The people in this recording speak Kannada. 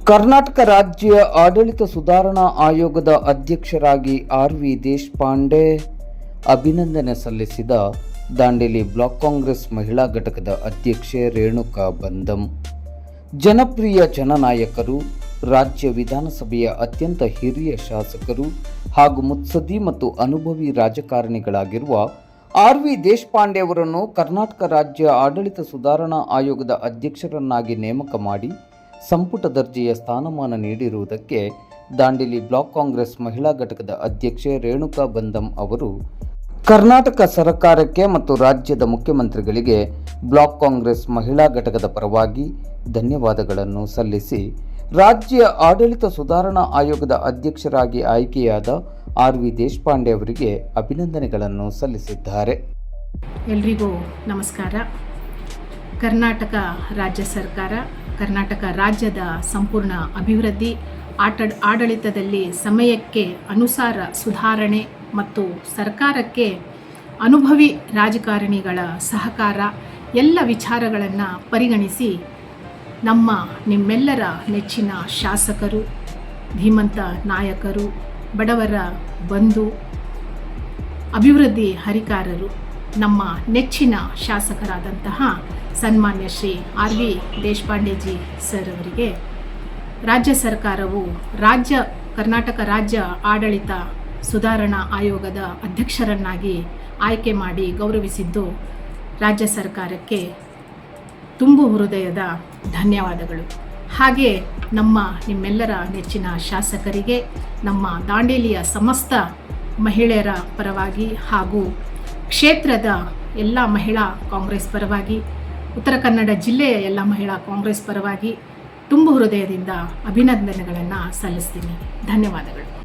ಕರ್ನಾಟಕ ರಾಜ್ಯ ಆಡಳಿತ ಸುಧಾರಣಾ ಆಯೋಗದ ಅಧ್ಯಕ್ಷರಾಗಿ ಆರ್.ವಿ. ದೇಶಪಾಂಡೆ ಅಭಿನಂದನೆ ಸಲ್ಲಿಸಿದ ದಾಂಡೇಲಿ ಬ್ಲಾಕ್ ಕಾಂಗ್ರೆಸ್ ಮಹಿಳಾ ಘಟಕದ ಅಧ್ಯಕ್ಷೆ ರೇಣುಕಾ ಬಂದಂ. ಜನಪ್ರಿಯ ಜನನಾಯಕರು, ರಾಜ್ಯ ವಿಧಾನಸಭೆಯ ಅತ್ಯಂತ ಹಿರಿಯ ಶಾಸಕರು ಹಾಗೂ ಮುತ್ಸದ್ದಿ ಮತ್ತು ಅನುಭವಿ ರಾಜಕಾರಣಿಗಳಾಗಿರುವ ಆರ್.ವಿ. ದೇಶಪಾಂಡೆ ಅವರನ್ನು ಕರ್ನಾಟಕ ರಾಜ್ಯ ಆಡಳಿತ ಸುಧಾರಣಾ ಆಯೋಗದ ಅಧ್ಯಕ್ಷರನ್ನಾಗಿ ನೇಮಕ ಮಾಡಿ ಸಂಪುಟ ದರ್ಜೆಯ ಸ್ಥಾನಮಾನ ನೀಡಿರುವುದಕ್ಕೆ ದಾಂಡೇಲಿ ಬ್ಲಾಕ್ ಕಾಂಗ್ರೆಸ್ ಮಹಿಳಾ ಘಟಕದ ಅಧ್ಯಕ್ಷೆ ರೇಣುಕಾ ಬಂದಂ ಅವರು ಕರ್ನಾಟಕ ಸರ್ಕಾರಕ್ಕೆ ಮತ್ತು ರಾಜ್ಯದ ಮುಖ್ಯಮಂತ್ರಿಗಳಿಗೆ ಬ್ಲಾಕ್ ಕಾಂಗ್ರೆಸ್ ಮಹಿಳಾ ಘಟಕದ ಪರವಾಗಿ ಧನ್ಯವಾದಗಳನ್ನು ಸಲ್ಲಿಸಿ ರಾಜ್ಯ ಆಡಳಿತ ಸುಧಾರಣಾ ಆಯೋಗದ ಅಧ್ಯಕ್ಷರಾಗಿ ಆಯ್ಕೆಯಾದ ಆರ್.ವಿ. ದೇಶಪಾಂಡೆ ಅವರಿಗೆ ಅಭಿನಂದನೆಗಳನ್ನು ಸಲ್ಲಿಸಿದ್ದಾರೆ. ಎಲ್ರಿಗೂ ನಮಸ್ಕಾರ. ಕರ್ನಾಟಕ ರಾಜ್ಯ ಸರ್ಕಾರ, ಕರ್ನಾಟಕ ರಾಜ್ಯದ ಸಂಪೂರ್ಣ ಅಭಿವೃದ್ಧಿ, ಆಡಳಿತದಲ್ಲಿ ಸಮಯಕ್ಕೆ ಅನುಸಾರ ಸುಧಾರಣೆ ಮತ್ತು ಸರ್ಕಾರಕ್ಕೆ ಅನುಭವಿ ರಾಜಕಾರಣಿಗಳ ಸಹಕಾರ ಎಲ್ಲ ವಿಚಾರಗಳನ್ನು ಪರಿಗಣಿಸಿ ನಿಮ್ಮೆಲ್ಲರ ನೆಚ್ಚಿನ ಶಾಸಕರು, ಧೀಮಂತ ನಾಯಕರು, ಬಡವರ ಬಂಧು, ಅಭಿವೃದ್ಧಿ ಹರಿಕಾರರು, ನಮ್ಮ ನೆಚ್ಚಿನ ಶಾಸಕರಾದಂತಹ ಸನ್ಮಾನ್ಯ ಶ್ರೀ ಆರ್.ವಿ. ದೇಶಪಾಂಡೆಜಿ ಸರ್ ಅವರಿಗೆ ರಾಜ್ಯ ಸರ್ಕಾರವು ಕರ್ನಾಟಕ ರಾಜ್ಯ ಆಡಳಿತ ಸುಧಾರಣಾ ಆಯೋಗದ ಅಧ್ಯಕ್ಷರನ್ನಾಗಿ ಆಯ್ಕೆ ಮಾಡಿ ಗೌರವಿಸಿದ್ದು ರಾಜ್ಯ ಸರ್ಕಾರಕ್ಕೆ ತುಂಬು ಹೃದಯದ ಧನ್ಯವಾದಗಳು. ಹಾಗೆ ನಿಮ್ಮೆಲ್ಲರ ನೆಚ್ಚಿನ ಶಾಸಕರಿಗೆ, ನಮ್ಮ ದಾಂಡೇಲಿಯ ಸಮಸ್ತ ಮಹಿಳೆಯರ ಪರವಾಗಿ ಹಾಗೂ ಕ್ಷೇತ್ರದ ಎಲ್ಲ ಮಹಿಳಾ ಕಾಂಗ್ರೆಸ್ ಪರವಾಗಿ, ಉತ್ತರ ಕನ್ನಡ ಜಿಲ್ಲೆಯ ಎಲ್ಲ ಮಹಿಳಾ ಕಾಂಗ್ರೆಸ್ ಪರವಾಗಿ ತುಂಬು ಹೃದಯದಿಂದ ಅಭಿನಂದನೆಗಳನ್ನು ಸಲ್ಲಿಸ್ತೀನಿ. ಧನ್ಯವಾದಗಳು.